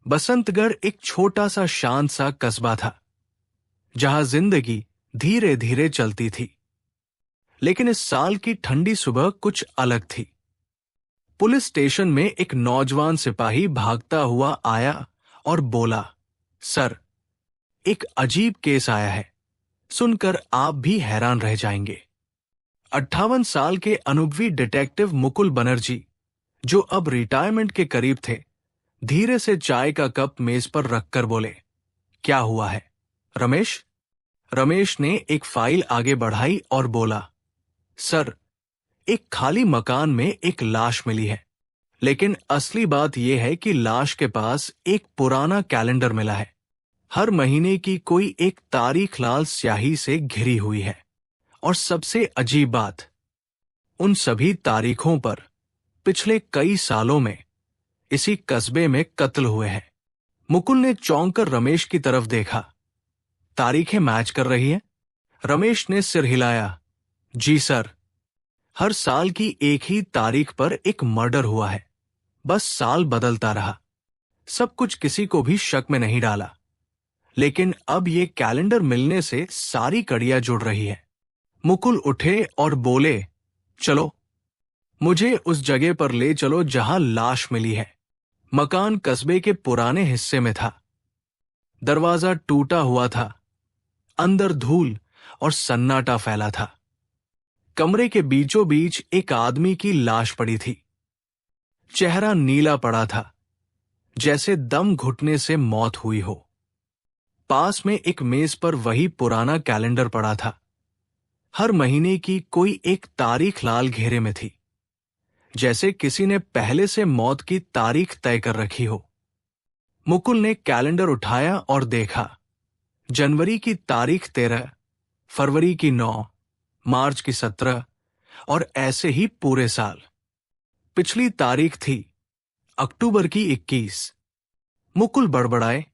बसंतगढ़ एक छोटा सा शांत सा कस्बा था, जहां जिंदगी धीरे धीरे चलती थी। लेकिन इस साल की ठंडी सुबह कुछ अलग थी। पुलिस स्टेशन में एक नौजवान सिपाही भागता हुआ आया और बोला, सर, एक अजीब केस आया है, सुनकर आप भी हैरान रह जाएंगे। 58 साल के अनुभवी डिटेक्टिव मुकुल बनर्जी, जो अब रिटायरमेंट के करीब थे, धीरे से चाय का कप मेज पर रखकर बोले, क्या हुआ है रमेश? रमेश ने एक फाइल आगे बढ़ाई और बोला, सर, एक खाली मकान में एक लाश मिली है। लेकिन असली बात यह है कि लाश के पास एक पुराना कैलेंडर मिला है। हर महीने की कोई एक तारीख लाल स्याही से घिरी हुई है। और सबसे अजीब बात, उन सभी तारीखों पर पिछले कई सालों में इसी कस्बे में कत्ल हुए हैं। मुकुल ने चौंक कर रमेश की तरफ देखा। तारीखें मैच कर रही हैं? रमेश ने सिर हिलाया। जी सर, हर साल की एक ही तारीख पर एक मर्डर हुआ है, बस साल बदलता रहा। सब कुछ किसी को भी शक में नहीं डाला। लेकिन अब ये कैलेंडर मिलने से सारी कड़ियां जुड़ रही है। मुकुल उठे और बोले, चलो, मुझे उस जगह पर ले चलो जहां लाश मिली है। मकान कस्बे के पुराने हिस्से में था। दरवाजा टूटा हुआ था, अंदर धूल और सन्नाटा फैला था। कमरे के बीचों बीच एक आदमी की लाश पड़ी थी। चेहरा नीला पड़ा था, जैसे दम घुटने से मौत हुई हो। पास में एक मेज पर वही पुराना कैलेंडर पड़ा था। हर महीने की कोई एक तारीख लाल घेरे में थी, जैसे किसी ने पहले से मौत की तारीख तय कर रखी हो। मुकुल ने कैलेंडर उठाया और देखा। जनवरी की तारीख 13, फरवरी की 9, मार्च की 17 और ऐसे ही पूरे साल। पिछली तारीख थी अक्टूबर की 21। मुकुल बड़बड़ाए,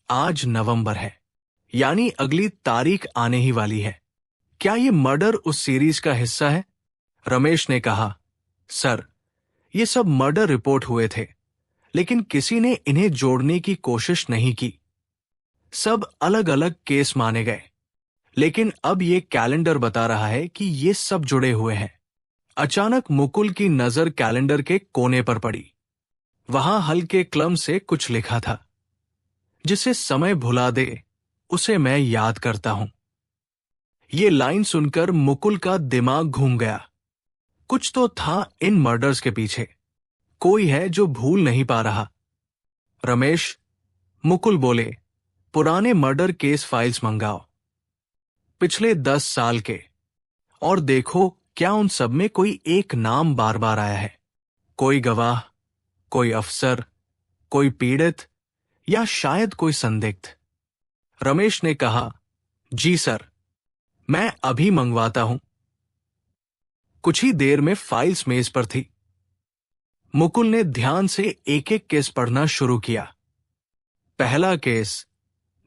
आज नवंबर है, यानी अगली तारीख आने ही वाली है। क्या ये मर्डर उस सीरीज का हिस्सा है? रमेश ने कहा, सर, ये सब मर्डर रिपोर्ट हुए थे, लेकिन किसी ने इन्हें जोड़ने की कोशिश नहीं की। सब अलग अलग केस माने गए। लेकिन अब ये कैलेंडर बता रहा है कि ये सब जुड़े हुए हैं। अचानक मुकुल की नजर कैलेंडर के कोने पर पड़ी। वहां हल्के कलम से कुछ लिखा था, जिसे समय भुला दे उसे मैं याद करता हूं। ये लाइन सुनकर मुकुल का दिमाग घूम गया। कुछ तो था इन मर्डर्स के पीछे। कोई है जो भूल नहीं पा रहा। रमेश, मुकुल बोले, पुराने मर्डर केस फाइल्स मंगाओ, पिछले 10 साल के, और देखो क्या उन सब में कोई एक नाम बार बार आया है। कोई गवाह, कोई अफसर, कोई पीड़ित, या शायद कोई संदिग्ध। रमेश ने कहा, जी सर, मैं अभी मंगवाता हूं। कुछ ही देर में फाइल्स मेज पर थी। मुकुल ने ध्यान से एक एक केस पढ़ना शुरू किया। पहला केस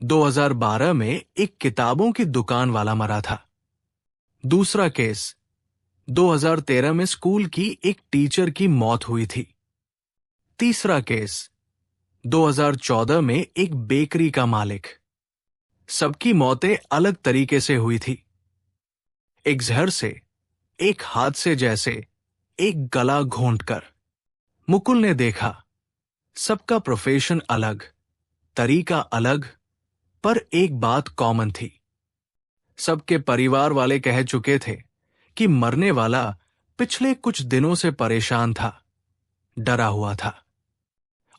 2012 में एक किताबों की दुकान वाला मरा था। दूसरा केस 2013 में स्कूल की एक टीचर की मौत हुई थी। तीसरा केस 2014 में एक बेकरी का मालिक। सबकी मौतें अलग तरीके से हुई थी। एक जहर से, एक हादसे जैसे, एक गला घोंटकर। मुकुल ने देखा, सबका प्रोफेशन अलग, तरीका अलग, पर एक बात कॉमन थी। सबके परिवार वाले कह चुके थे कि मरने वाला पिछले कुछ दिनों से परेशान था, डरा हुआ था।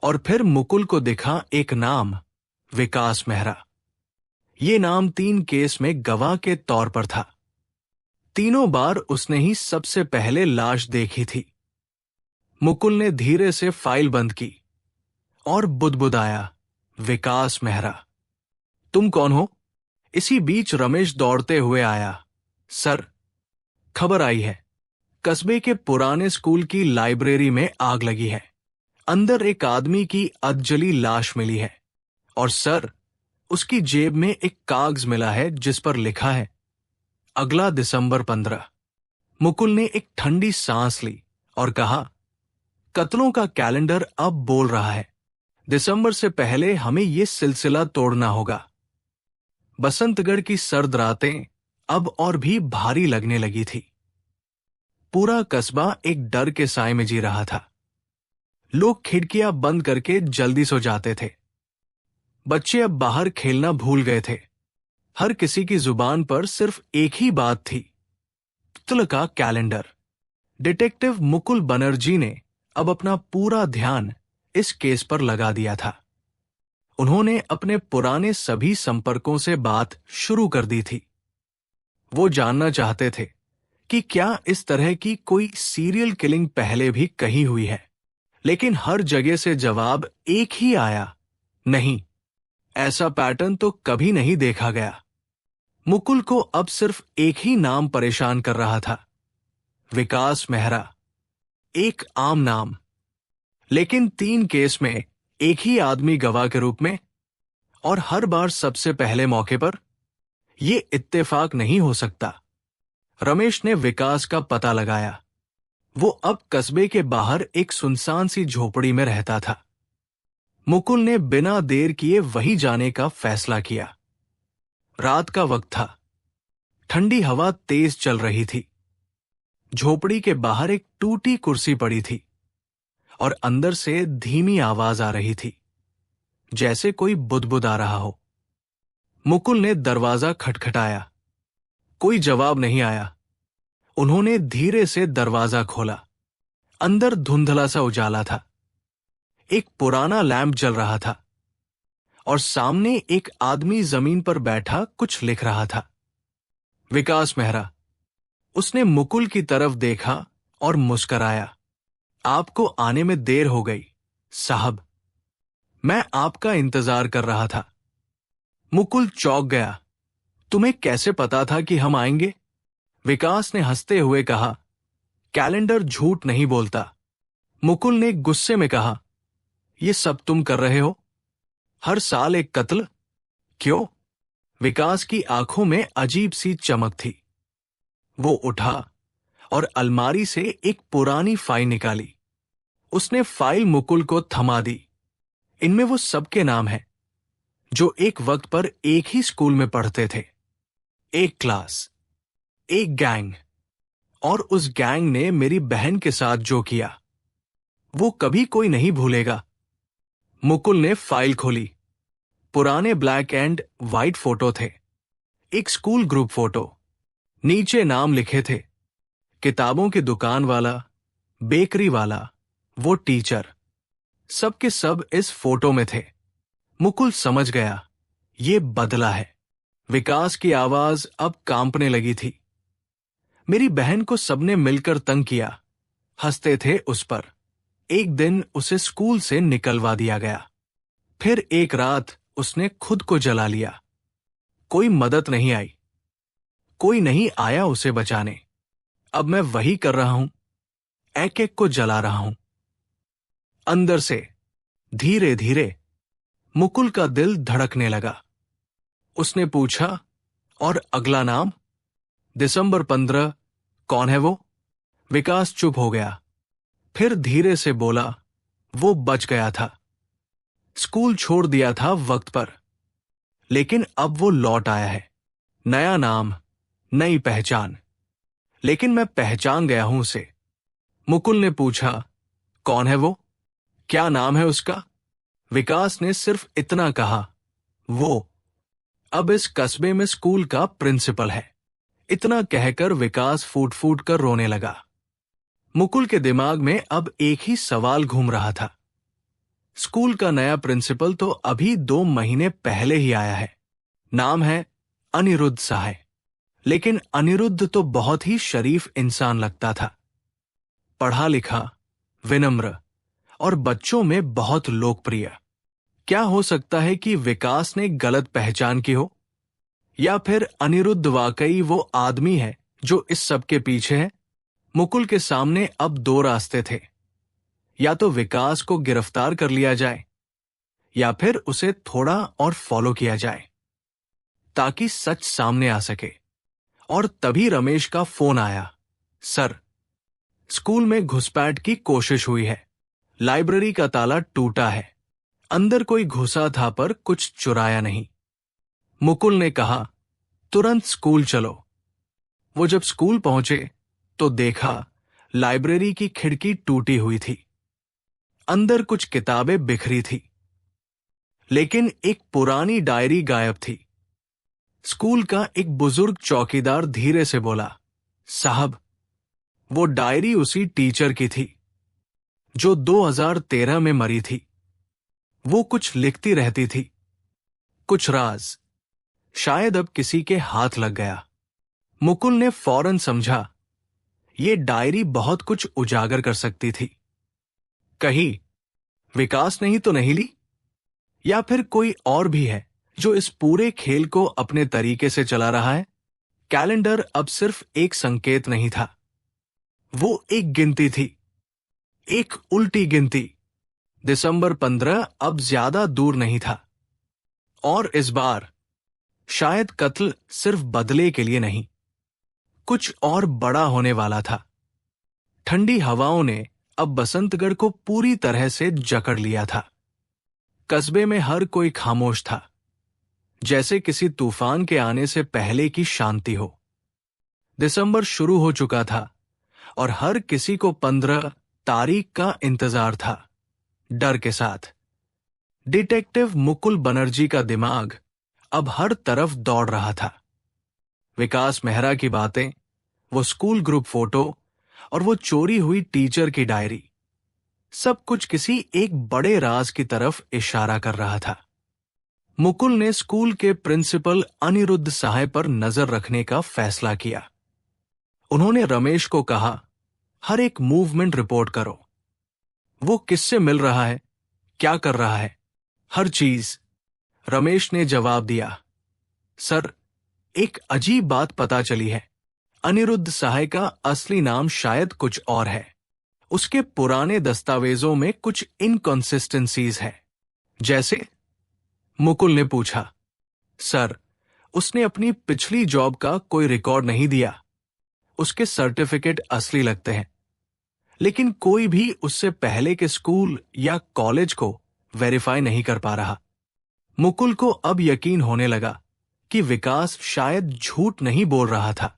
और फिर मुकुल को दिखा एक नाम, विकास मेहरा। ये नाम 3 केस में गवाह के तौर पर था। तीनों बार उसने ही सबसे पहले लाश देखी थी। मुकुल ने धीरे से फाइल बंद की और बुदबुदाया, विकास मेहरा, तुम कौन हो? इसी बीच रमेश दौड़ते हुए आया। सर, खबर आई है, कस्बे के पुराने स्कूल की लाइब्रेरी में आग लगी है। अंदर एक आदमी की अधजली लाश मिली है। और सर, उसकी जेब में एक कागज मिला है जिस पर लिखा है, अगला दिसंबर 15। मुकुल ने एक ठंडी सांस ली और कहा, कत्लों का कैलेंडर अब बोल रहा है, दिसंबर से पहले हमें ये सिलसिला तोड़ना होगा। बसंतगढ़ की सर्द रातें अब और भी भारी लगने लगी थी। पूरा कस्बा एक डर के साए में जी रहा था। लोग खिड़कियां बंद करके जल्दी सो जाते थे। बच्चे अब बाहर खेलना भूल गए थे। हर किसी की जुबान पर सिर्फ एक ही बात थी, पुतल का कैलेंडर। डिटेक्टिव मुकुल बनर्जी ने अब अपना पूरा ध्यान इस केस पर लगा दिया था। उन्होंने अपने पुराने सभी संपर्कों से बात शुरू कर दी थी। वो जानना चाहते थे कि क्या इस तरह की कोई सीरियल किलिंग पहले भी कहीं हुई है, लेकिन हर जगह से जवाब एक ही आया, नहीं, ऐसा पैटर्न तो कभी नहीं देखा गया। मुकुल को अब सिर्फ एक ही नाम परेशान कर रहा था, विकास मेहरा। एक आम नाम, लेकिन 3 केस में एक ही आदमी गवाह के रूप में, और हर बार सबसे पहले मौके पर। यह इत्तेफाक नहीं हो सकता। रमेश ने विकास का पता लगाया। वो अब कस्बे के बाहर एक सुनसान सी झोपड़ी में रहता था। मुकुल ने बिना देर किए वहीं जाने का फैसला किया। रात का वक्त था। ठंडी हवा तेज चल रही थी। झोपड़ी के बाहर एक टूटी कुर्सी पड़ी थी और अंदर से धीमी आवाज आ रही थी, जैसे कोई बुदबुदा रहा हो। मुकुल ने दरवाजा खटखटाया। कोई जवाब नहीं आया। उन्होंने धीरे से दरवाजा खोला। अंदर धुंधला सा उजाला था। एक पुराना लैंप जल रहा था और सामने एक आदमी जमीन पर बैठा कुछ लिख रहा था। विकास मेहरा। उसने मुकुल की तरफ देखा और मुस्कराया। आपको आने में देर हो गई, साहब। मैं आपका इंतजार कर रहा था। मुकुल चौंक गया। तुम्हें कैसे पता था कि हम आएंगे? विकास ने हंसते हुए कहा। कैलेंडर झूठ नहीं बोलता। मुकुल ने गुस्से में कहा, यह सब तुम कर रहे हो? हर साल एक कत्ल? क्यों? विकास की आंखों में अजीब सी चमक थी। वो उठा और अलमारी से एक पुरानी फाइल निकाली। उसने फाइल मुकुल को थमा दी। इनमें वो सबके नाम हैं जो एक वक्त पर एक ही स्कूल में पढ़ते थे। एक क्लास, एक गैंग, और उस गैंग ने मेरी बहन के साथ जो किया वो कभी कोई नहीं भूलेगा। मुकुल ने फाइल खोली। पुराने ब्लैक एंड व्हाइट फोटो थे। एक स्कूल ग्रुप फोटो। नीचे नाम लिखे थे, किताबों की दुकान वाला, बेकरी वाला, वो टीचर। सब के सब इस फोटो में थे। मुकुल समझ गया, ये बदला है। विकास की आवाज अब कांपने लगी थी। मेरी बहन को सबने मिलकर तंग किया, हंसते थे उस पर। एक दिन उसे स्कूल से निकलवा दिया गया। फिर एक रात उसने खुद को जला लिया। कोई मदद नहीं आई। कोई नहीं आया उसे बचाने। अब मैं वही कर रहा हूं, एक एक को जला रहा हूं। अंदर से धीरे धीरे मुकुल का दिल धड़कने लगा। उसने पूछा, और अगला नाम? दिसंबर 15। कौन है वो? विकास चुप हो गया। फिर धीरे से बोला, वो बच गया था। स्कूल छोड़ दिया था वक्त पर, लेकिन अब वो लौट आया है। नया नाम, नई पहचान। लेकिन मैं पहचान गया हूं उसे। मुकुल ने पूछा, कौन है वो? क्या नाम है उसका? विकास ने सिर्फ इतना कहा, वो अब इस कस्बे में स्कूल का प्रिंसिपल है। इतना कहकर विकास फूट फूट कर रोने लगा। मुकुल के दिमाग में अब एक ही सवाल घूम रहा था। स्कूल का नया प्रिंसिपल तो अभी 2 महीने पहले ही आया है। नाम है अनिरुद्ध सहाय। लेकिन अनिरुद्ध तो बहुत ही शरीफ इंसान लगता था। पढ़ा लिखा, विनम्र और बच्चों में बहुत लोकप्रिय। क्या हो सकता है कि विकास ने गलत पहचान की हो? या फिर अनिरुद्ध वाकई वो आदमी है जो इस सब के पीछे है? मुकुल के सामने अब 2 रास्ते थे। या तो विकास को गिरफ्तार कर लिया जाए, या फिर उसे थोड़ा और फॉलो किया जाए ताकि सच सामने आ सके। और तभी रमेश का फोन आया। सर, स्कूल में घुसपैठ की कोशिश हुई है। लाइब्रेरी का ताला टूटा है। अंदर कोई घुसा था पर कुछ चुराया नहीं। मुकुल ने कहा, तुरंत स्कूल चलो। वो जब स्कूल पहुंचे तो देखा लाइब्रेरी की खिड़की टूटी हुई थी। अंदर कुछ किताबें बिखरी थी, लेकिन एक पुरानी डायरी गायब थी। स्कूल का एक बुजुर्ग चौकीदार धीरे से बोला, साहब, वो डायरी उसी टीचर की थी जो 2013 में मरी थी। वो कुछ लिखती रहती थी, कुछ राज। शायद अब किसी के हाथ लग गया। मुकुल ने फौरन समझा, ये डायरी बहुत कुछ उजागर कर सकती थी। कहीं विकास ने ही तो नहीं ली, या फिर कोई और भी है जो इस पूरे खेल को अपने तरीके से चला रहा है। कैलेंडर अब सिर्फ एक संकेत नहीं था, वो एक गिनती थी, एक उल्टी गिनती। दिसंबर 15 अब ज्यादा दूर नहीं था, और इस बार शायद कत्ल सिर्फ बदले के लिए नहीं, कुछ और बड़ा होने वाला था। ठंडी हवाओं ने अब बसंतगढ़ को पूरी तरह से जकड़ लिया था। कस्बे में हर कोई खामोश था, जैसे किसी तूफान के आने से पहले की शांति हो। दिसंबर शुरू हो चुका था और हर किसी को 15 तारीख का इंतजार था, डर के साथ। डिटेक्टिव मुकुल बनर्जी का दिमाग अब हर तरफ दौड़ रहा था। विकास मेहरा की बातें, वो स्कूल ग्रुप फोटो और वो चोरी हुई टीचर की डायरी, सब कुछ किसी एक बड़े राज की तरफ इशारा कर रहा था। मुकुल ने स्कूल के प्रिंसिपल अनिरुद्ध सहाय पर नजर रखने का फैसला किया। उन्होंने रमेश को कहा, हर एक मूवमेंट रिपोर्ट करो। वो किससे मिल रहा है, क्या कर रहा है, हर चीज। रमेश ने जवाब दिया, सर, एक अजीब बात पता चली है। अनिरुद्ध सहाय का असली नाम शायद कुछ और है। उसके पुराने दस्तावेजों में कुछ इनकॉन्सिस्टेंसीज है। जैसे? मुकुल ने पूछा। सर, उसने अपनी पिछली जॉब का कोई रिकॉर्ड नहीं दिया। उसके सर्टिफिकेट असली लगते हैं, लेकिन कोई भी उससे पहले के स्कूल या कॉलेज को वेरीफाई नहीं कर पा रहा। मुकुल को अब यकीन होने लगा कि विकास शायद झूठ नहीं बोल रहा था।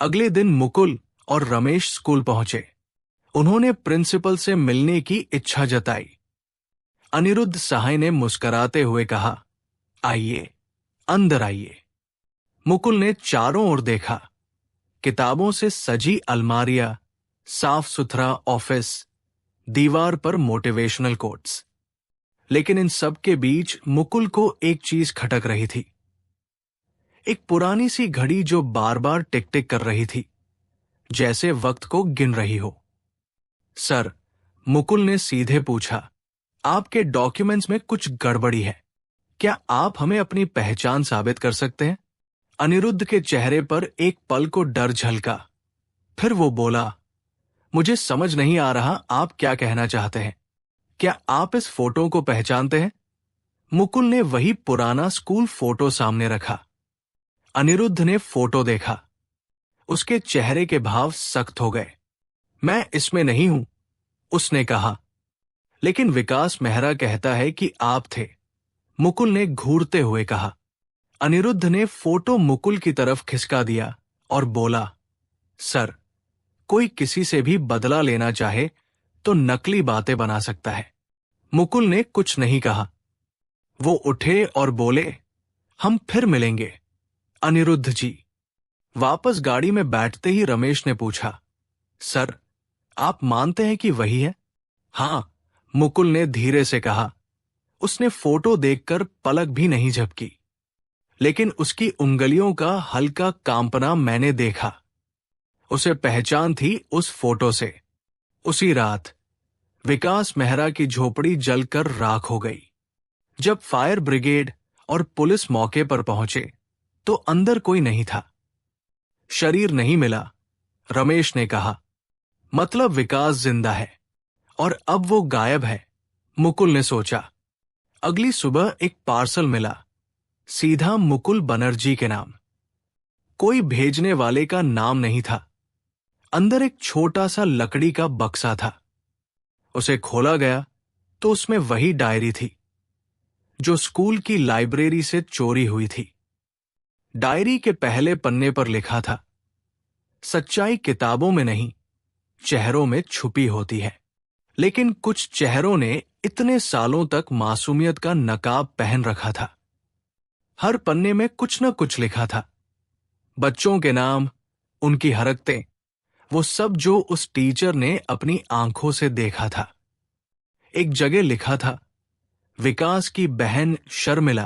अगले दिन मुकुल और रमेश स्कूल पहुंचे। उन्होंने प्रिंसिपल से मिलने की इच्छा जताई। अनिरुद्ध सहाय ने मुस्कुराते हुए कहा, आइए, अंदर आइए। मुकुल ने चारों ओर देखा। किताबों से सजी अलमारियां, साफ सुथरा ऑफिस, दीवार पर मोटिवेशनल कोट्स। लेकिन इन सब के बीच मुकुल को एक चीज खटक रही थी। एक पुरानी सी घड़ी जो बार बार टिक टिक कर रही थी, जैसे वक्त को गिन रही हो। सर, मुकुल ने सीधे पूछा, आपके डॉक्यूमेंट्स में कुछ गड़बड़ी है। क्या आप हमें अपनी पहचान साबित कर सकते हैं? अनिरुद्ध के चेहरे पर एक पल को डर झलका। फिर वो बोला, मुझे समझ नहीं आ रहा आप क्या कहना चाहते हैं। क्या आप इस फोटो को पहचानते हैं? मुकुल ने वही पुराना स्कूल फोटो सामने रखा। अनिरुद्ध ने फोटो देखा। उसके चेहरे के भाव सख्त हो गए। मैं इसमें नहीं हूं, उसने कहा। लेकिन विकास मेहरा कहता है कि आप थे, मुकुल ने घूरते हुए कहा। अनिरुद्ध ने फोटो मुकुल की तरफ खिसका दिया और बोला, सर, कोई किसी से भी बदला लेना चाहे तो नकली बातें बना सकता है। मुकुल ने कुछ नहीं कहा। वो उठे और बोले, हम फिर मिलेंगे, अनिरुद्ध जी। वापस गाड़ी में बैठते ही रमेश ने पूछा, सर, आप मानते हैं कि वही है? हां, मुकुल ने धीरे से कहा। उसने फोटो देखकर पलक भी नहीं झपकी, लेकिन उसकी उंगलियों का हल्का कांपना मैंने देखा। उसे पहचान थी उस फोटो से। उसी रात विकास मेहरा की झोपड़ी जलकर राख हो गई। जब फायर ब्रिगेड और पुलिस मौके पर पहुंचे तो अंदर कोई नहीं था। शरीर नहीं मिला, रमेश ने कहा। मतलब विकास जिंदा है और अब वो गायब है, मुकुल ने सोचा। अगली सुबह एक पार्सल मिला, सीधा मुकुल बनर्जी के नाम। कोई भेजने वाले का नाम नहीं था। अंदर एक छोटा सा लकड़ी का बक्सा था। उसे खोला गया तो उसमें वही डायरी थी जो स्कूल की लाइब्रेरी से चोरी हुई थी। डायरी के पहले पन्ने पर लिखा था, सच्चाई किताबों में नहीं, चेहरों में छुपी होती है। लेकिन कुछ चेहरों ने इतने सालों तक मासूमियत का नकाब पहन रखा था। हर पन्ने में कुछ न कुछ लिखा था, बच्चों के नाम, उनकी हरकतें, वो सब जो उस टीचर ने अपनी आंखों से देखा था। एक जगह लिखा था, विकास की बहन शर्मिला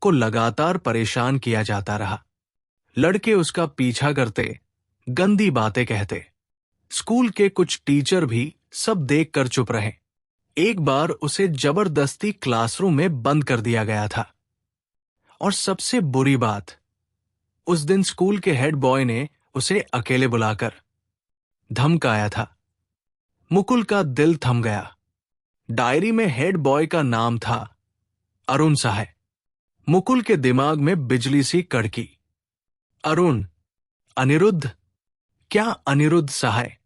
को लगातार परेशान किया जाता रहा। लड़के उसका पीछा करते, गंदी बातें कहते। स्कूल के कुछ टीचर भी सब देखकर चुप रहे। एक बार उसे जबरदस्ती क्लासरूम में बंद कर दिया गया था। और सबसे बुरी बात, उस दिन स्कूल के हेड बॉय ने उसे अकेले बुलाकर धमकाया था। मुकुल का दिल थम गया। डायरी में हेड बॉय का नाम था अरुण सहाय। मुकुल के दिमाग में बिजली सी कड़की। अरुण, अनिरुद्ध? क्या अनिरुद्ध सहाय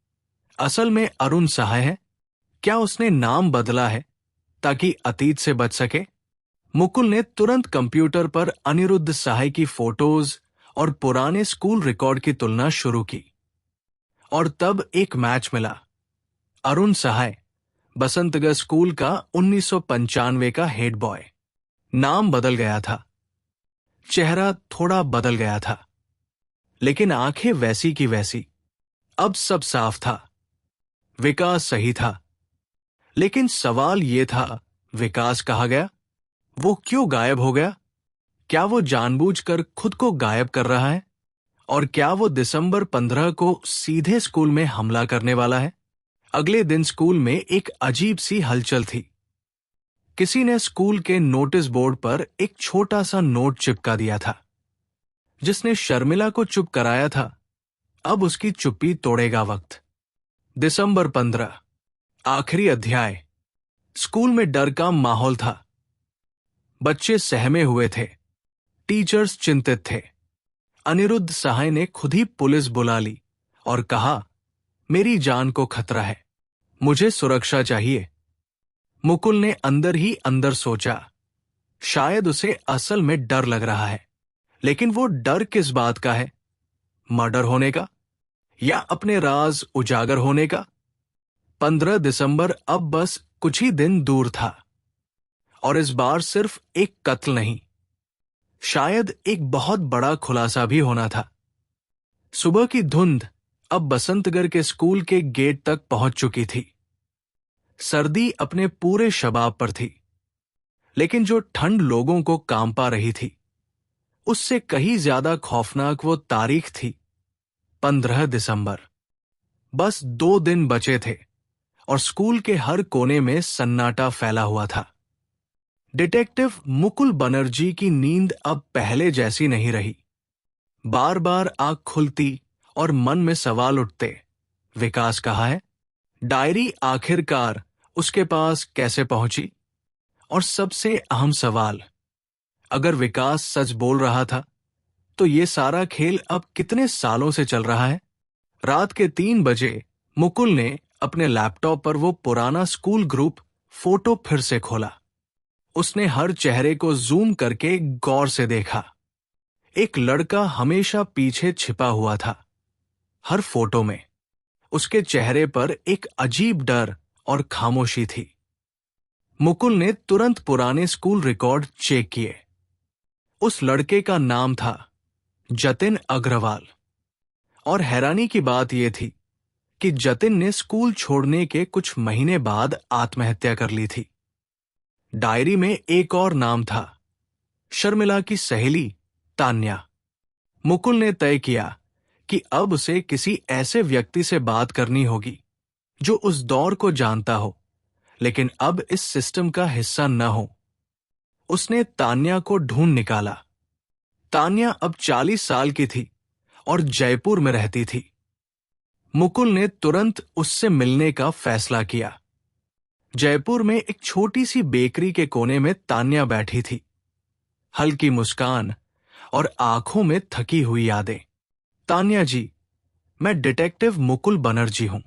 असल में अरुण सहाय है? क्या उसने नाम बदला है ताकि अतीत से बच सके? मुकुल ने तुरंत कंप्यूटर पर अनिरुद्ध सहाय की फोटोज और पुराने स्कूल रिकॉर्ड की तुलना शुरू की। और तब एक मैच मिला। अरुण सहाय बसंतगढ़ स्कूल का 1995 का हेड बॉय। नाम बदल गया था, चेहरा थोड़ा बदल गया था, लेकिन आंखें वैसी की वैसी। अब सब साफ था, विकास सही था। लेकिन सवाल यह था, विकास कहाँ गया? वो क्यों गायब हो गया? क्या वो जानबूझकर खुद को गायब कर रहा है? और क्या वो दिसंबर 15 को सीधे स्कूल में हमला करने वाला है? अगले दिन स्कूल में एक अजीब सी हलचल थी। किसी ने स्कूल के नोटिस बोर्ड पर एक छोटा सा नोट चिपका दिया था, जिसने शर्मिला को चुप कराया था, अब उसकी चुप्पी तोड़ेगा वक्त। दिसंबर 15, आखिरी अध्याय। स्कूल में डर का माहौल था। बच्चे सहमे हुए थे, टीचर्स चिंतित थे। अनिरुद्ध सहाय ने खुद ही पुलिस बुला ली और कहा, मेरी जान को खतरा है, मुझे सुरक्षा चाहिए। मुकुल ने अंदर ही अंदर सोचा, शायद उसे असल में डर लग रहा है। लेकिन वो डर किस बात का है? मर्डर होने का या अपने राज उजागर होने का? 15 दिसंबर अब बस कुछ ही दिन दूर था। और इस बार सिर्फ एक कत्ल नहीं, शायद एक बहुत बड़ा खुलासा भी होना था। सुबह की धुंध अब बसंतगढ़ के स्कूल के गेट तक पहुंच चुकी थी। सर्दी अपने पूरे शबाब पर थी, लेकिन जो ठंड लोगों को कांपा रही थी, उससे कहीं ज्यादा खौफनाक वो तारीख थी, 15 दिसंबर। बस 2 दिन बचे थे और स्कूल के हर कोने में सन्नाटा फैला हुआ था। डिटेक्टिव मुकुल बनर्जी की नींद अब पहले जैसी नहीं रही। बार बार आंख खुलती और मन में सवाल उठते, विकास कहाँ है? डायरी आखिरकार उसके पास कैसे पहुंची? और सबसे अहम सवाल, अगर विकास सच बोल रहा था, तो ये सारा खेल अब कितने सालों से चल रहा है? रात के 3 बजे मुकुल ने अपने लैपटॉप पर वो पुराना स्कूल ग्रुप फोटो फिर से खोला। उसने हर चेहरे को जूम करके गौर से देखा। एक लड़का हमेशा पीछे छिपा हुआ था। हर फोटो में उसके चेहरे पर एक अजीब डर और खामोशी थी। मुकुल ने तुरंत पुराने स्कूल रिकॉर्ड चेक किए। उस लड़के का नाम था जतिन अग्रवाल। और हैरानी की बात यह थी कि जतिन ने स्कूल छोड़ने के कुछ महीने बाद आत्महत्या कर ली थी। डायरी में एक और नाम था, शर्मिला की सहेली तान्या। मुकुल ने तय किया कि अब उसे किसी ऐसे व्यक्ति से बात करनी होगी जो उस दौर को जानता हो, लेकिन अब इस सिस्टम का हिस्सा न हो। उसने तान्या को ढूंढ निकाला। तान्या अब 40 साल की थी और जयपुर में रहती थी। मुकुल ने तुरंत उससे मिलने का फैसला किया। जयपुर में एक छोटी सी बेकरी के कोने में तान्या बैठी थी, हल्की मुस्कान और आंखों में थकी हुई यादें। तान्या जी, मैं डिटेक्टिव मुकुल बनर्जी हूं।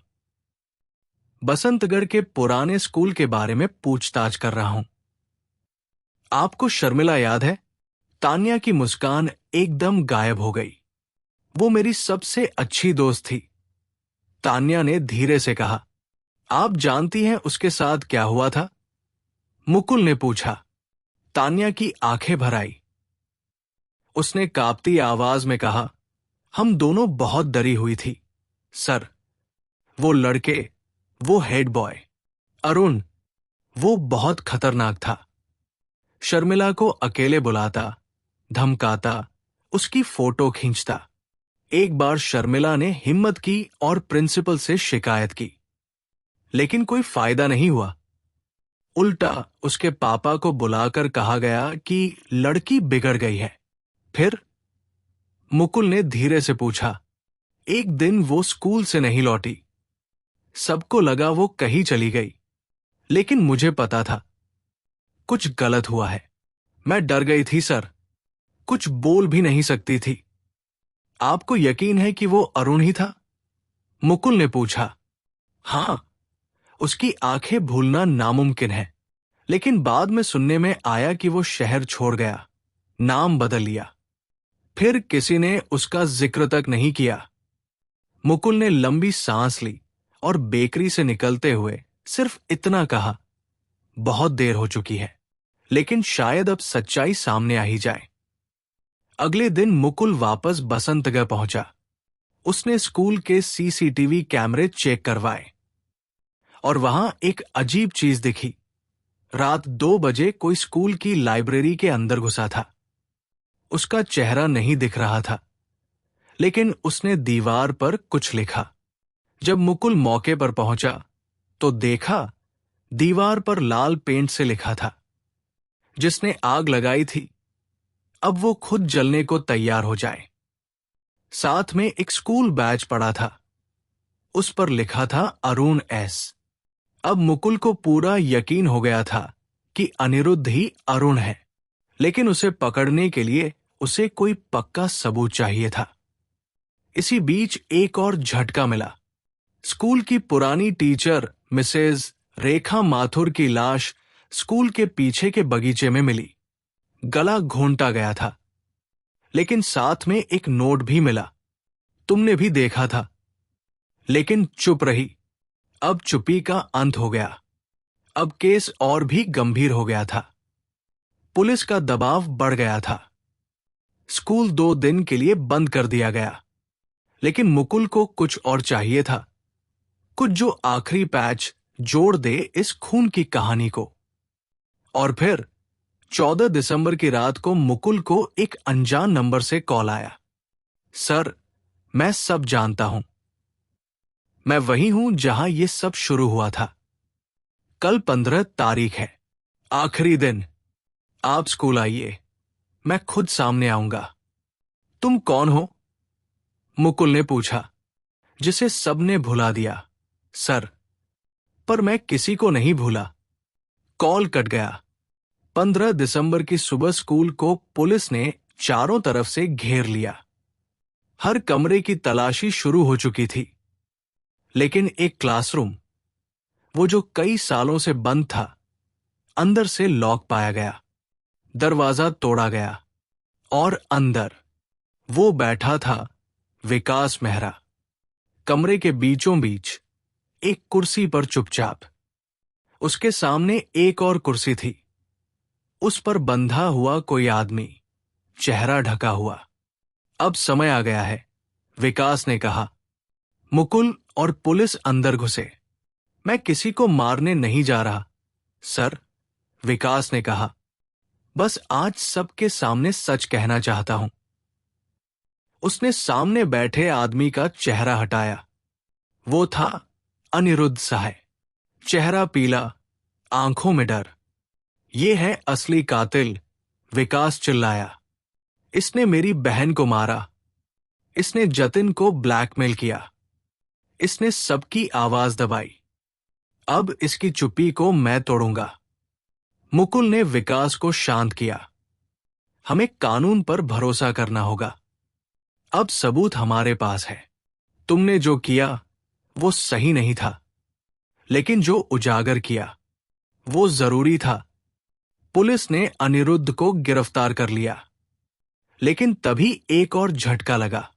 बसंतगढ़ के पुराने स्कूल के बारे में पूछताछ कर रहा हूं। आपको शर्मिला याद है? तान्या की मुस्कान एकदम गायब हो गई। वो मेरी सबसे अच्छी दोस्त थी। तान्या ने धीरे से कहा, आप जानती हैं उसके साथ क्या हुआ था? मुकुल ने पूछा। तान्या की आंखें भर आई। उसने कांपती आवाज में कहा, हम दोनों बहुत डरी हुई थी सर। वो लड़के, वो हेड बॉय अरुण, वो बहुत खतरनाक था। शर्मिला को अकेले बुलाता, धमकाता, उसकी फोटो खींचता। एक बार शर्मिला ने हिम्मत की और प्रिंसिपल से शिकायत की, लेकिन कोई फायदा नहीं हुआ। उल्टा उसके पापा को बुलाकर कहा गया कि लड़की बिगड़ गई है। फिर? मुकुल ने धीरे से पूछा। एक दिन वो स्कूल से नहीं लौटी। सबको लगा वो कहीं चली गई, लेकिन मुझे पता था कुछ गलत हुआ है। मैं डर गई थी सर, कुछ बोल भी नहीं सकती थी। आपको यकीन है कि वो अरुण ही था? मुकुल ने पूछा। हां, उसकी आंखें भूलना नामुमकिन है, लेकिन बाद में सुनने में आया कि वो शहर छोड़ गया, नाम बदल लिया। फिर किसी ने उसका जिक्र तक नहीं किया। मुकुल ने लंबी सांस ली और बेकरी से निकलते हुए सिर्फ इतना कहा, बहुत देर हो चुकी है, लेकिन शायद अब सच्चाई सामने आ ही जाए। अगले दिन मुकुल वापस बसंतगढ़ पहुंचा। उसने स्कूल के सीसीटीवी कैमरे चेक करवाए और वहां एक अजीब चीज दिखी। रात 2 बजे कोई स्कूल की लाइब्रेरी के अंदर घुसा था। उसका चेहरा नहीं दिख रहा था, लेकिन उसने दीवार पर कुछ लिखा। जब मुकुल मौके पर पहुंचा तो देखा दीवार पर लाल पेंट से लिखा था, जिसने आग लगाई थी अब वो खुद जलने को तैयार हो जाए। साथ में एक स्कूल बैज पड़ा था, उस पर लिखा था अरुण एस। अब मुकुल को पूरा यकीन हो गया था कि अनिरुद्ध ही अरुण है, लेकिन उसे पकड़ने के लिए उसे कोई पक्का सबूत चाहिए था। इसी बीच एक और झटका मिला। स्कूल की पुरानी टीचर मिसेज रेखा माथुर की लाश स्कूल के पीछे के बगीचे में मिली। गला घोंटा गया था, लेकिन साथ में एक नोट भी मिला। तुमने भी देखा था, लेकिन चुप रही। अब चुप्पी का अंत हो गया। अब केस और भी गंभीर हो गया था। पुलिस का दबाव बढ़ गया था। स्कूल 2 दिन के लिए बंद कर दिया गया, लेकिन मुकुल को कुछ और चाहिए था, कुछ जो आखिरी पैच जोड़ दे इस खून की कहानी को। और फिर 14 दिसंबर की रात को मुकुल को एक अनजान नंबर से कॉल आया। सर, मैं सब जानता हूं। मैं वही हूं जहां ये सब शुरू हुआ था। कल 15 तारीख है, आखिरी दिन। आप स्कूल आइए, मैं खुद सामने आऊंगा। तुम कौन हो? मुकुल ने पूछा, जिसे सबने भुला दिया। सर, पर मैं किसी को नहीं भूला। कॉल कट गया। 15 दिसंबर की सुबह स्कूल को पुलिस ने चारों तरफ से घेर लिया। हर कमरे की तलाशी शुरू हो चुकी थी, लेकिन एक क्लासरूम, वो जो कई सालों से बंद था, अंदर से लॉक पाया गया। दरवाजा तोड़ा गया और अंदर वो बैठा था, विकास मेहरा, कमरे के बीचों बीच एक कुर्सी पर चुपचाप। उसके सामने एक और कुर्सी थी, उस पर बंधा हुआ कोई आदमी, चेहरा ढका हुआ। अब समय आ गया है, विकास ने कहा। मुकुल और पुलिस अंदर घुसे। मैं किसी को मारने नहीं जा रहा, सर, विकास ने कहा। बस आज सबके सामने सच कहना चाहता हूं। उसने सामने बैठे आदमी का चेहरा हटाया। वो था अनिरुद्ध सहाय। चेहरा पीला, आंखों में डर। ये है असली कातिल, विकास चिल्लाया। इसने मेरी बहन को मारा। इसने जतिन को ब्लैकमेल किया। इसने सबकी आवाज दबाई। अब इसकी चुप्पी को मैं तोड़ूंगा। मुकुल ने विकास को शांत किया। हमें कानून पर भरोसा करना होगा। अब सबूत हमारे पास है। तुमने जो किया वो सही नहीं था, लेकिन जो उजागर किया वो जरूरी था। पुलिस ने अनिरुद्ध को गिरफ्तार कर लिया, लेकिन तभी एक और झटका लगा।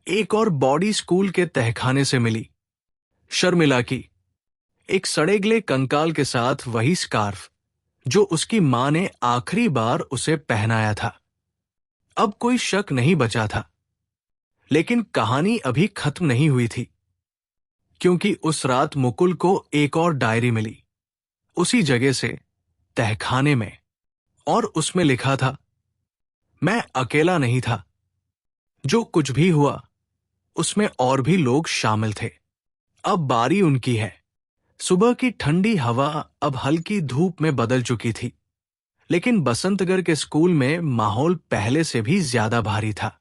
एक और बॉडी स्कूल के तहखाने से मिली, शर्मिला की, एक सड़ेगले कंकाल के साथ वही स्कार्फ जो उसकी मां ने आखिरी बार उसे पहनाया था। अब कोई शक नहीं बचा था, लेकिन कहानी अभी खत्म नहीं हुई थी, क्योंकि उस रात मुकुल को एक और डायरी मिली, उसी जगह से, तहखाने में, और उसमें लिखा था, मैं अकेला नहीं था। जो कुछ भी हुआ उसमें और भी लोग शामिल थे। अब बारी उनकी है। सुबह की ठंडी हवा अब हल्की धूप में बदल चुकी थी, लेकिन बसंतगढ़ के स्कूल में माहौल पहले से भी ज्यादा भारी था।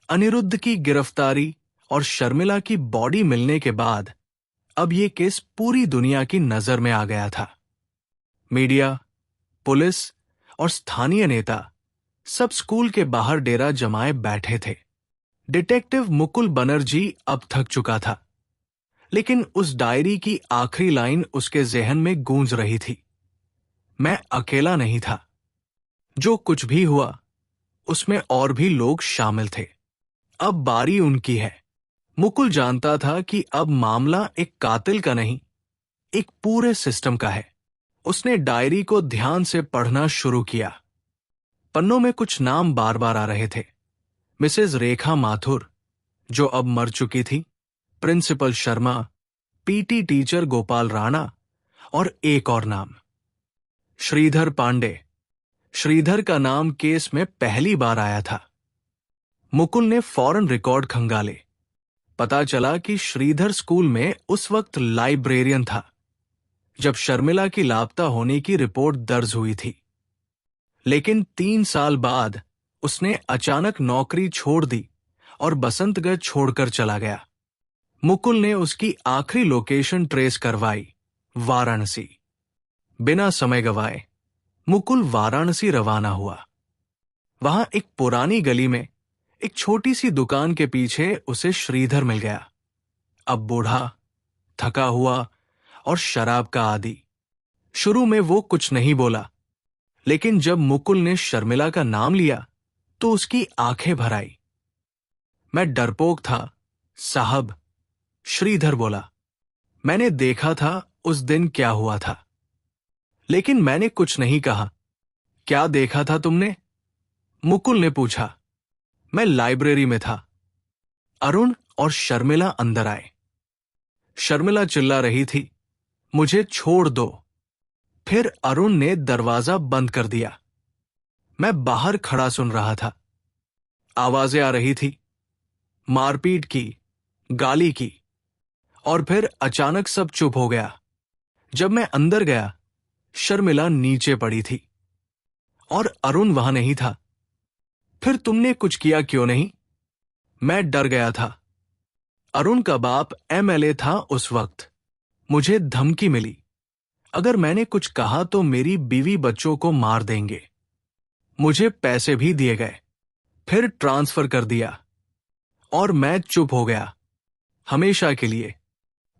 अनिरुद्ध की गिरफ्तारी और शर्मिला की बॉडी मिलने के बाद अब यह केस पूरी दुनिया की नजर में आ गया था। मीडिया, पुलिस और स्थानीय नेता सब स्कूल के बाहर डेरा जमाए बैठे थे। डिटेक्टिव मुकुल बनर्जी अब थक चुका था, लेकिन उस डायरी की आखिरी लाइन उसके जहन में गूंज रही थी, मैं अकेला नहीं था। जो कुछ भी हुआ उसमें और भी लोग शामिल थे। अब बारी उनकी है। मुकुल जानता था कि अब मामला एक कातिल का नहीं, एक पूरे सिस्टम का है। उसने डायरी को ध्यान से पढ़ना शुरू किया। पन्नों में कुछ नाम बार बार आ रहे थे। मिसेज रेखा माथुर, जो अब मर चुकी थी, principal Sharma, PT teacher Gopal Rana, और एक और नाम, श्रीधर पांडे। श्रीधर का नाम केस में पहली बार आया था। मुकुल ने फौरन रिकॉर्ड खंगाले। पता चला कि श्रीधर स्कूल में उस वक्त लाइब्रेरियन था जब शर्मिला की लापता होने की रिपोर्ट दर्ज हुई थी, लेकिन 3 साल बाद उसने अचानक नौकरी छोड़ दी और बसंतगढ़ छोड़कर चला गया। मुकुल ने उसकी आखिरी लोकेशन ट्रेस करवाई, वाराणसी। बिना समय गवाए मुकुल वाराणसी रवाना हुआ। वहां एक पुरानी गली में एक छोटी सी दुकान के पीछे उसे श्रीधर मिल गया। अब बूढ़ा, थका हुआ और शराब का आदी। शुरू में वो कुछ नहीं बोला, लेकिन जब मुकुल ने शर्मिला का नाम लिया तो उसकी आंखें भर आई। मैं डरपोक था साहब, श्रीधर बोला। मैंने देखा था उस दिन क्या हुआ था। लेकिन मैंने कुछ नहीं कहा। क्या देखा था तुमने? मुकुल ने पूछा। मैं लाइब्रेरी में था। अरुण और शर्मिला अंदर आए। शर्मिला चिल्ला रही थी, मुझे छोड़ दो। फिर अरुण ने दरवाजा बंद कर दिया। मैं बाहर खड़ा सुन रहा था। आवाजें आ रही थी, मारपीट की, गाली की, और फिर अचानक सब चुप हो गया। जब मैं अंदर गया, शर्मिला नीचे पड़ी थी और अरुण वहां नहीं था। फिर तुमने कुछ किया क्यों नहीं? मैं डर गया था। अरुण का बाप एमएलए था उस वक्त। मुझे धमकी मिली, अगर मैंने कुछ कहा तो मेरी बीवी बच्चों को मार देंगे। मुझे पैसे भी दिए गए, फिर ट्रांसफर कर दिया, और मैं चुप हो गया, हमेशा के लिए।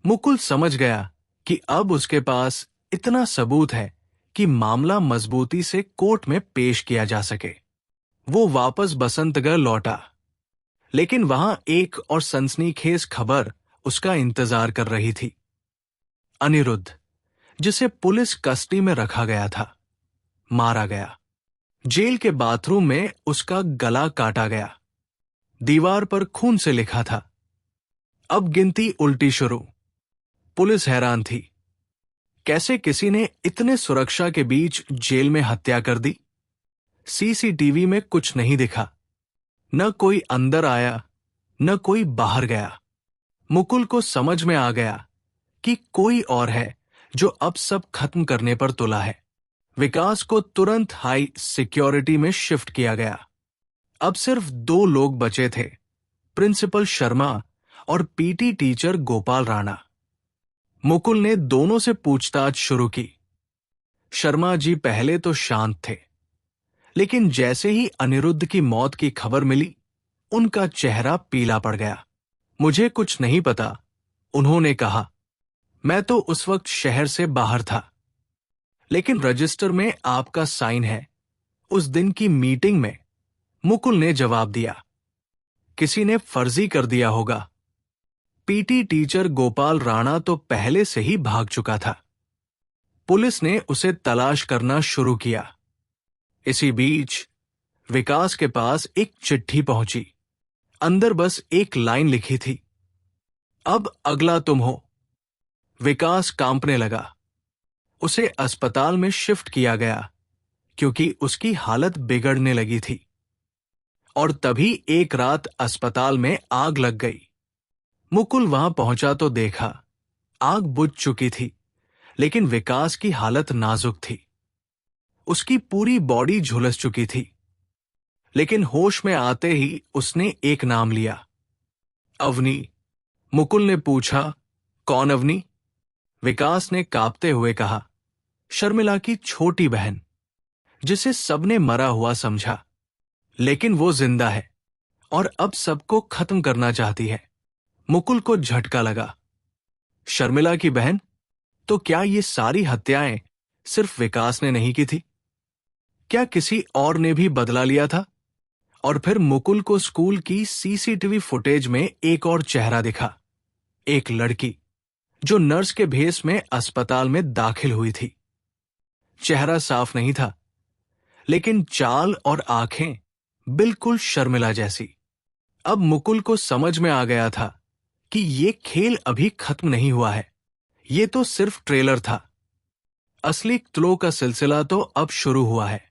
मुकुल समझ गया कि अब उसके पास इतना सबूत है कि मामला मजबूती से कोर्ट में पेश किया जा सके। वो वापस बसंतगढ़ लौटा, लेकिन वहां एक और सनसनीखेज खबर उसका इंतजार कर रही थी। अनिरुद्ध, जिसे पुलिस कस्टडी में रखा गया था, मारा गया। जेल के बाथरूम में उसका गला काटा गया। दीवार पर खून से लिखा था, अब गिनती उल्टी शुरू। पुलिस हैरान थी, कैसे किसी ने इतने सुरक्षा के बीच जेल में हत्या कर दी? सीसीटीवी में कुछ नहीं दिखा। न कोई अंदर आया, न कोई बाहर गया। मुकुल को समझ में आ गया कि कोई और है जो अब सब खत्म करने पर तुला है। विकास को तुरंत हाई सिक्योरिटी में शिफ्ट किया गया। अब सिर्फ 2 लोग बचे थे, प्रिंसिपल शर्मा और पीटी टीचर गोपाल राणा। मुकुल ने दोनों से पूछताछ शुरू की। शर्मा जी पहले तो शांत थे, लेकिन जैसे ही अनिरुद्ध की मौत की खबर मिली, उनका चेहरा पीला पड़ गया। मुझे कुछ नहीं पता, उन्होंने कहा। मैं तो उस वक्त शहर से बाहर था, लेकिन रजिस्टर में आपका साइन है। उस दिन की मीटिंग में मुकुल ने जवाब दिया। किसी ने फर्जी कर दिया होगा। पीटी टीचर गोपाल राणा तो पहले से ही भाग चुका था। पुलिस ने उसे तलाश करना शुरू किया। इसी बीच विकास के पास एक चिट्ठी पहुंची। अंदर बस एक लाइन लिखी थी, अब अगला तुम हो। विकास कांपने लगा। उसे अस्पताल में शिफ्ट किया गया क्योंकि उसकी हालत बिगड़ने लगी थी। और तभी एक रात अस्पताल में आग लग गई। मुकुल वहां पहुंचा तो देखा आग बुझ चुकी थी, लेकिन विकास की हालत नाजुक थी। उसकी पूरी बॉडी झुलस चुकी थी, लेकिन होश में आते ही उसने एक नाम लिया, अवनी। मुकुल ने पूछा, कौन अवनी? विकास ने कांपते हुए कहा, शर्मिला की छोटी बहन, जिसे सबने मरा हुआ समझा, लेकिन वो जिंदा है और अब सबको खत्म करना चाहती है। मुकुल को झटका लगा। शर्मिला की बहन? तो क्या ये सारी हत्याएं सिर्फ विकास ने नहीं की थी? क्या किसी और ने भी बदला लिया था? और फिर मुकुल को स्कूल की सीसीटीवी फुटेज में एक और चेहरा दिखा, एक लड़की जो नर्स के भेस में अस्पताल में दाखिल हुई थी। चेहरा साफ नहीं था, लेकिन चाल और आंखें बिल्कुल शर्मिला जैसी। अब मुकुल को समझ में आ गया था कि ये खेल अभी खत्म नहीं हुआ है। ये तो सिर्फ ट्रेलर था। असली क्लो का सिलसिला तो अब शुरू हुआ है।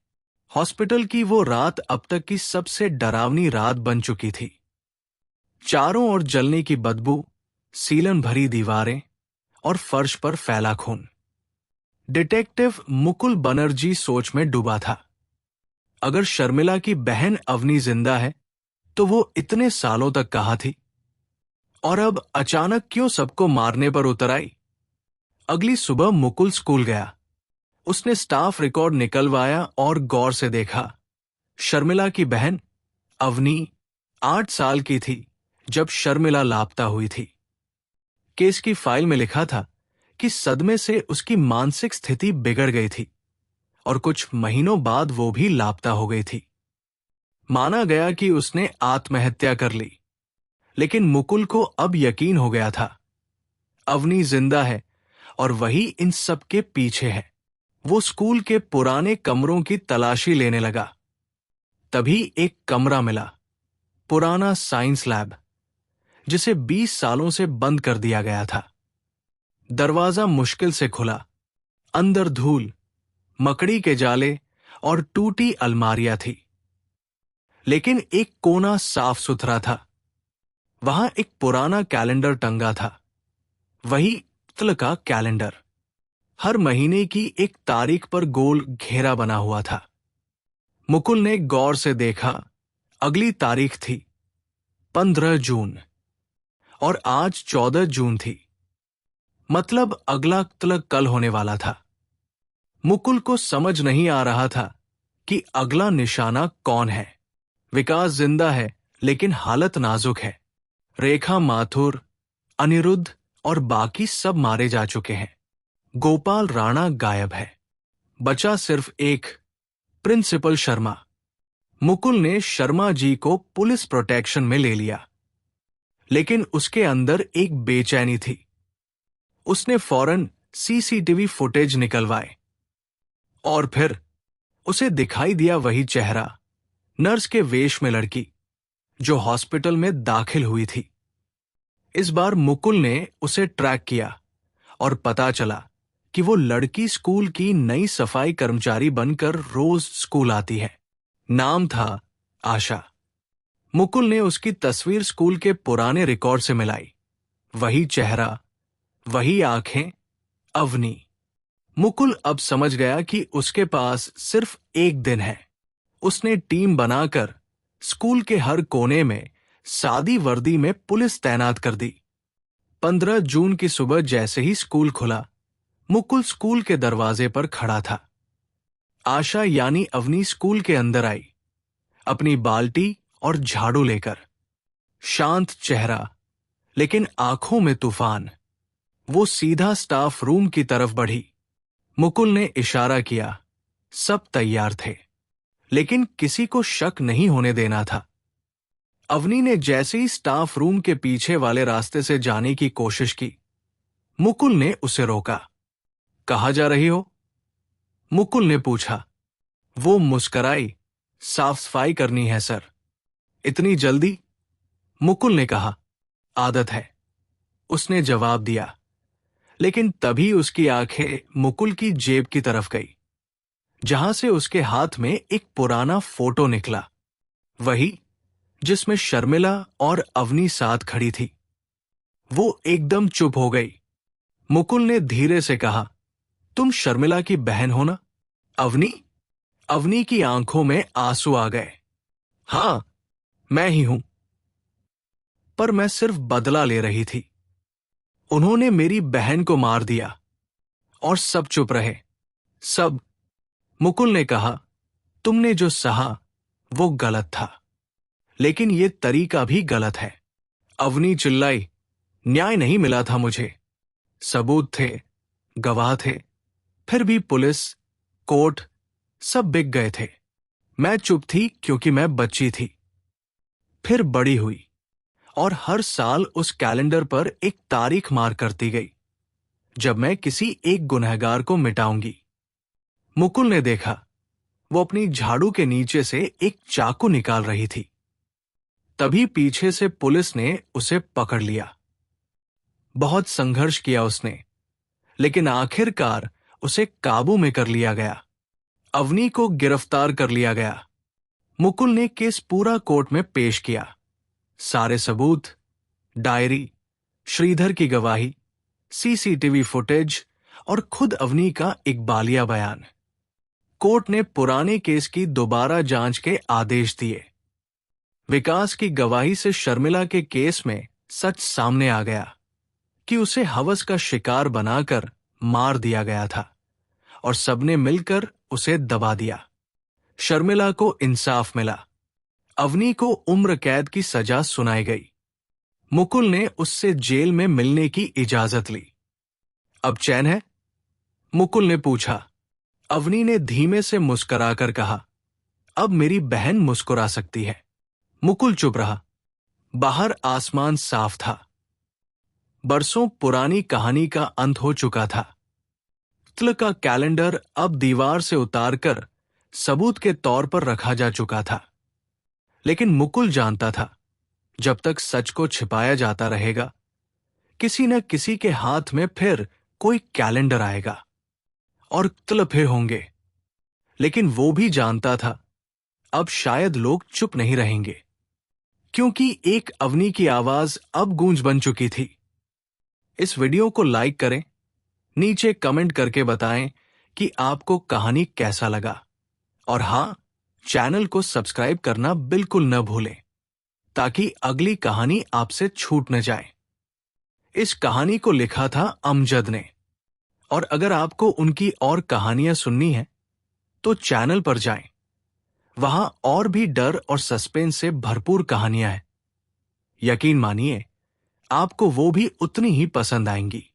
हॉस्पिटल की वो रात अब तक की सबसे डरावनी रात बन चुकी थी। चारों ओर जलने की बदबू, सीलन भरी दीवारें और फर्श पर फैला खून। डिटेक्टिव मुकुल बनर्जी सोच में डूबा था। अगर शर्मिला की बहन अवनी जिंदा है, तो वो इतने सालों तक कहाँ थी? और अब अचानक क्यों सबको मारने पर उतर आई? अगली सुबह मुकुल स्कूल गया। उसने स्टाफ रिकॉर्ड निकलवाया और गौर से देखा। शर्मिला की बहन अवनी 8 साल की थी जब शर्मिला लापता हुई थी। केस की फाइल में लिखा था कि सदमे से उसकी मानसिक स्थिति बिगड़ गई थी और कुछ महीनों बाद वो भी लापता हो गई थी। माना गया कि उसने आत्महत्या कर ली, लेकिन मुकुल को अब यकीन हो गया था, अवनी जिंदा है और वही इन सब के पीछे है। वो स्कूल के पुराने कमरों की तलाशी लेने लगा। तभी एक कमरा मिला, पुराना साइंस लैब, जिसे 20 सालों से बंद कर दिया गया था। दरवाजा मुश्किल से खुला। अंदर धूल, मकड़ी के जाले और टूटी अलमारियां थी, लेकिन एक कोना साफ सुथरा था। वहां एक पुराना कैलेंडर टंगा था, वही तिल का कैलेंडर। हर महीने की एक तारीख पर गोल घेरा बना हुआ था। मुकुल ने गौर से देखा। अगली तारीख थी 15 जून और आज 14 जून थी। मतलब अगला तिलक कल होने वाला था। मुकुल को समझ नहीं आ रहा था कि अगला निशाना कौन है। विकास जिंदा है, लेकिन हालत नाजुक है। रेखा माथुर, अनिरुद्ध और बाकी सब मारे जा चुके हैं। गोपाल राणा गायब है। बचा सिर्फ एक, प्रिंसिपल शर्मा। मुकुल ने शर्मा जी को पुलिस प्रोटेक्शन में ले लिया, लेकिन उसके अंदर एक बेचैनी थी। उसने फौरन सीसीटीवी फुटेज निकलवाए और फिर उसे दिखाई दिया वही चेहरा, नर्स के वेश में लड़की जो हॉस्पिटल में दाखिल हुई थी। इस बार मुकुल ने उसे ट्रैक किया और पता चला कि वो लड़की स्कूल की नई सफाई कर्मचारी बनकर रोज स्कूल आती है। नाम था आशा। मुकुल ने उसकी तस्वीर स्कूल के पुराने रिकॉर्ड से मिलाई। वही चेहरा, वही आंखें, अवनी। मुकुल अब समझ गया कि उसके पास सिर्फ एक दिन है। उसने टीम बनाकर स्कूल के हर कोने में सादी वर्दी में पुलिस तैनात कर दी। 15 जून की सुबह जैसे ही स्कूल खुला, मुकुल स्कूल के दरवाजे पर खड़ा था। आशा यानी अवनी स्कूल के अंदर आई, अपनी बाल्टी और झाड़ू लेकर। शांत चेहरा, लेकिन आंखों में तूफान। वो सीधा स्टाफ रूम की तरफ बढ़ी। मुकुल ने इशारा किया। सब तैयार थे, लेकिन किसी को शक नहीं होने देना था। अवनी ने जैसे ही स्टाफ रूम के पीछे वाले रास्ते से जाने की कोशिश की, मुकुल ने उसे रोका। कहाँ जा रही हो? मुकुल ने पूछा। वो मुस्कराई। साफ सफाई करनी है सर। इतनी जल्दी? मुकुल ने कहा। आदत है, उसने जवाब दिया। लेकिन तभी उसकी आंखें मुकुल की जेब की तरफ गई, जहां से उसके हाथ में एक पुराना फोटो निकला, वही जिसमें शर्मिला और अवनी साथ खड़ी थी। वो एकदम चुप हो गई। मुकुल ने धीरे से कहा, तुम शर्मिला की बहन हो ना? अवनी? अवनी की आंखों में आंसू आ गए। हां, मैं ही हूं, पर मैं सिर्फ बदला ले रही थी। उन्होंने मेरी बहन को मार दिया। और सब चुप रहे। सब। मुकुल ने कहा, तुमने जो सहा वो गलत था, लेकिन ये तरीका भी गलत है। अवनी चिल्लाई, न्याय नहीं मिला था मुझे। सबूत थे, गवाह थे, फिर भी पुलिस, कोर्ट सब बिक गए थे। मैं चुप थी क्योंकि मैं बच्ची थी। फिर बड़ी हुई और हर साल उस कैलेंडर पर एक तारीख मार करती गई, जब मैं किसी एक गुनहगार को मिटाऊंगी। मुकुल ने देखा, वो अपनी झाड़ू के नीचे से एक चाकू निकाल रही थी। तभी पीछे से पुलिस ने उसे पकड़ लिया। बहुत संघर्ष किया उसने, लेकिन आखिरकार उसे काबू में कर लिया गया। अवनी को गिरफ्तार कर लिया गया। मुकुल ने केस पूरा कोर्ट में पेश किया। सारे सबूत, डायरी, श्रीधर की गवाही, सीसीटीवी फुटेज और खुद अवनी का इकबालिया बयान। कोर्ट ने पुराने केस की दोबारा जांच के आदेश दिए। विकास की गवाही से शर्मिला के केस में सच सामने आ गया कि उसे हवस का शिकार बनाकर मार दिया गया था और सबने मिलकर उसे दबा दिया। शर्मिला को इंसाफ मिला। अवनी को उम्र कैद की सजा सुनाई गई। मुकुल ने उससे जेल में मिलने की इजाजत ली। अब चैन है? मुकुल ने पूछा। अवनी ने धीमे से मुस्कुराकर कहा, अब मेरी बहन मुस्कुरा सकती है। मुकुल चुप रहा। बाहर आसमान साफ था। बरसों पुरानी कहानी का अंत हो चुका था। कत्ल का कैलेंडर अब दीवार से उतारकर सबूत के तौर पर रखा जा चुका था। लेकिन मुकुल जानता था, जब तक सच को छिपाया जाता रहेगा, किसी न किसी के हाथ में फिर कोई कैलेंडर आएगा और कत्ल फिर होंगे। लेकिन वो भी जानता था, अब शायद लोग चुप नहीं रहेंगे, क्योंकि एक अवनी की आवाज अब गूंज बन चुकी थी। इस वीडियो को लाइक करें, नीचे कमेंट करके बताएं कि आपको कहानी कैसा लगा, और हां, चैनल को सब्सक्राइब करना बिल्कुल न भूलें, ताकि अगली कहानी आपसे छूट न जाए। इस कहानी को लिखा था अमजद ने, और अगर आपको उनकी और कहानियां सुननी है तो चैनल पर जाएं। वहां और भी डर और सस्पेंस से भरपूर कहानियां हैं। यकीन मानिए, आपको वो भी उतनी ही पसंद आएंगी।